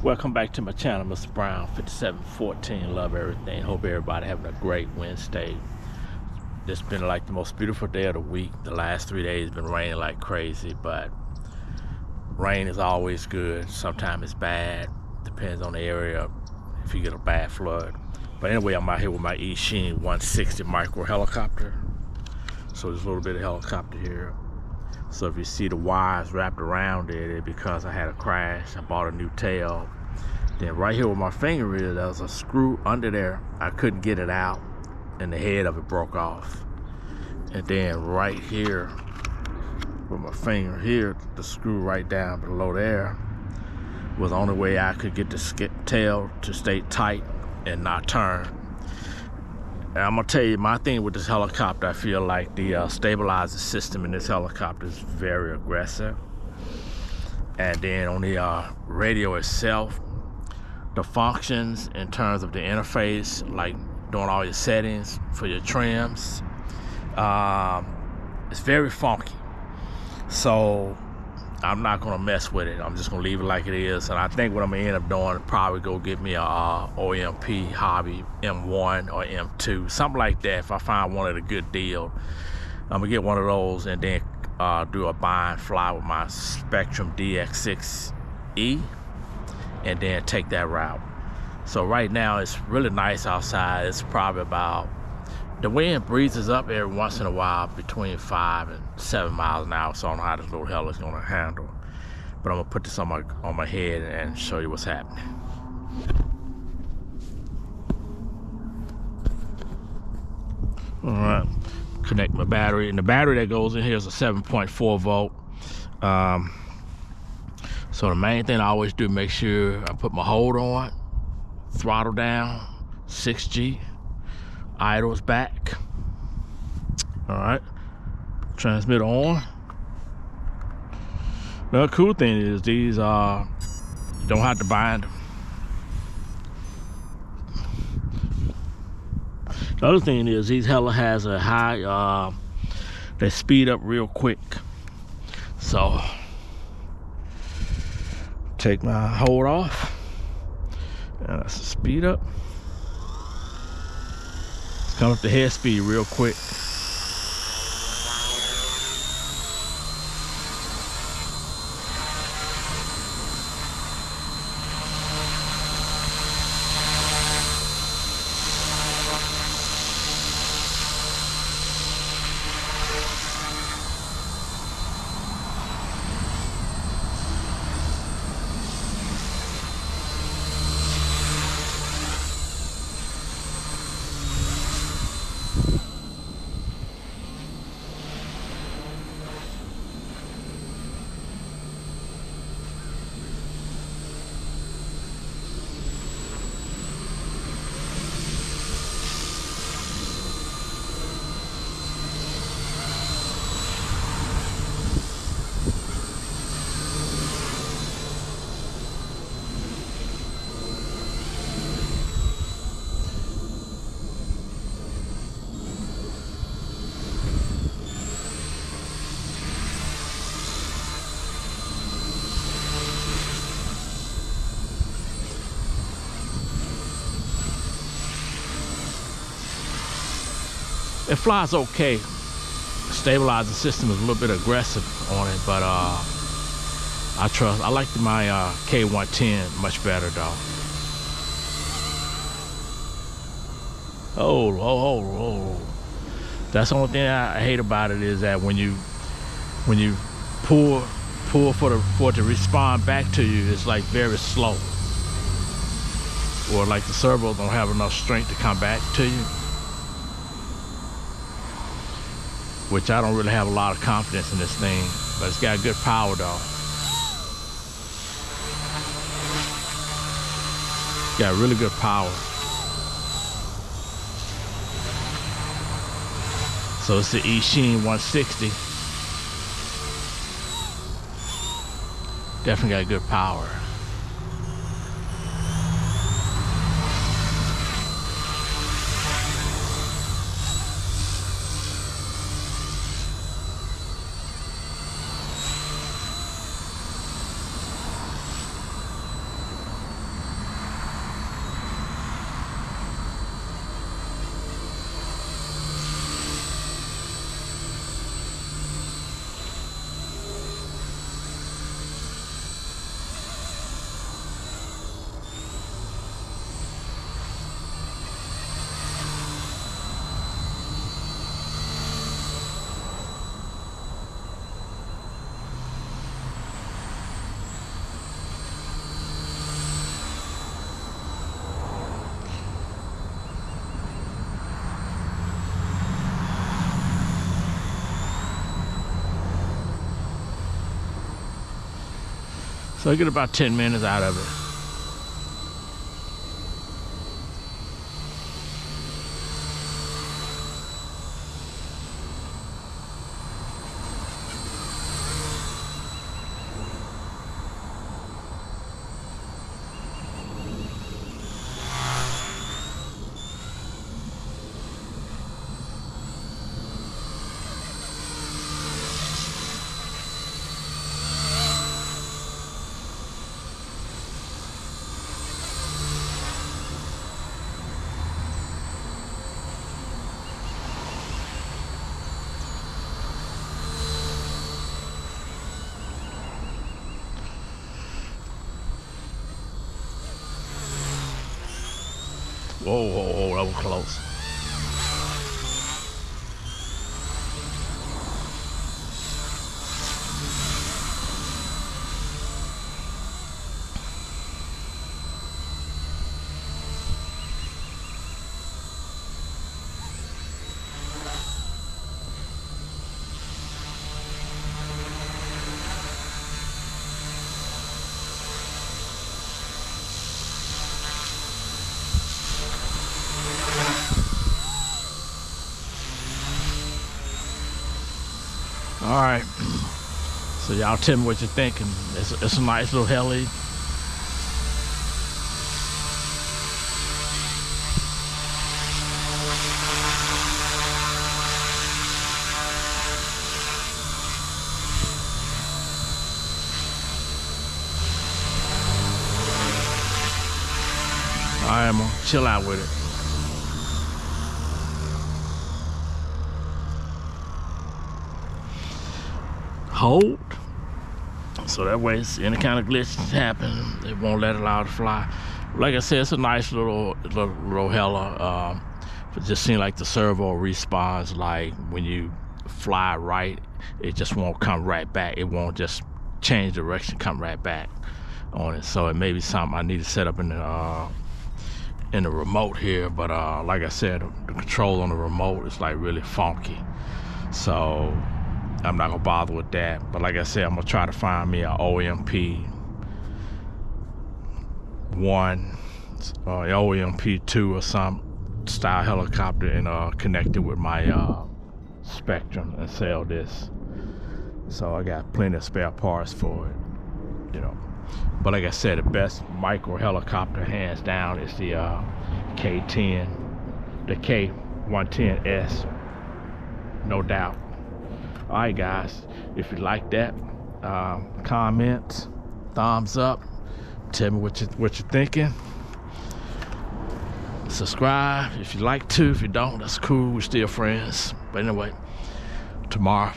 Welcome back to my channel, Mr. Brown 5714. Love everything. Hope everybody having a great Wednesday. It's been like the most beautiful day of the week. The last 3 days been raining like crazy, but rain is always good. Sometimes it's bad. Depends on the area if you get a bad flood. But anyway, I'm out here with my Eachine 160 micro helicopter. So there's a little bit of helicopter here. So if you see the wires wrapped around it, it's because I had a crash. I bought a new tail. Then right here where my finger is, there was a screw under there. I couldn't get it out, and the head of it broke off. And then right here, with my finger here, the screw right down below there was the only way I could get the tail to stay tight and not turn. And I'm gonna tell you, my thing with this helicopter, I feel like the stabilizer system in this helicopter is very aggressive. And then on the radio itself, the functions in terms of the interface, like doing all your settings for your trims, it's very funky. So I'm not gonna mess with it. I'm just gonna leave it like it is. And I think what I'm gonna end up doing, probably go get me a OMP Hobby M1 or M2, something like that. If I find one at a good deal, I'm gonna get one of those and then do a buy and fly with my Spectrum DX6E and then take that route. So right now it's really nice outside. It's probably about, the wind breezes up every once in a while between 5 and 7 miles an hour, so I don't know how this little hell is gonna handle. But I'm gonna put this on my head and show you what's happening. All right, connect my battery, and the battery that goes in here is a 7.4 volt. So the main thing I always do, make sure I put my hold on, throttle down, 6G. Idle's back. All right, transmitter on. The cool thing is these you don't have to bind them. The other thing is these hella has a high they speed up real quick. So take my hold off, and that's the speed up. Come up to head speed real quick. It flies okay. The stabilizer system is a little bit aggressive on it, but I like my K110 much better though. Oh. That's the only thing I hate about it, is that when you pull for it to respond back to you, it's like very slow. Or like the servo don't have enough strength to come back to you. Which I don't really have a lot of confidence in this thing, but it's got good power though. Got really good power. So it's the Eachine 160. Definitely got good power. So I get about 10 minutes out of it. Whoa, whoa, whoa, that was close. All right, so y'all tell me what you're thinking. It's a nice little heli. All right, I'm gonna chill out with it. Hold, so that way if any kind of glitch happen, it won't let it allow it to fly. Like I said, it's a nice little hella. It just seems like the servo responds like when you fly right, it just won't come right back. It won't just change direction, come right back on it. So it may be something I need to set up in the remote here. But like I said, the control on the remote is like really funky. So I'm not gonna bother with that. But like I said, I'm gonna try to find me a OMP 1, OMP 2 or some style helicopter and connect it with my Spectrum and sell this. So I got plenty of spare parts for it, you know. But like I said, the best micro helicopter hands down is the K10, the K110S, no doubt. All right, guys, if you like that, comment, thumbs up, tell me what you're thinking. Subscribe if you like to. If you don't, that's cool. We're still friends. But anyway, tomorrow.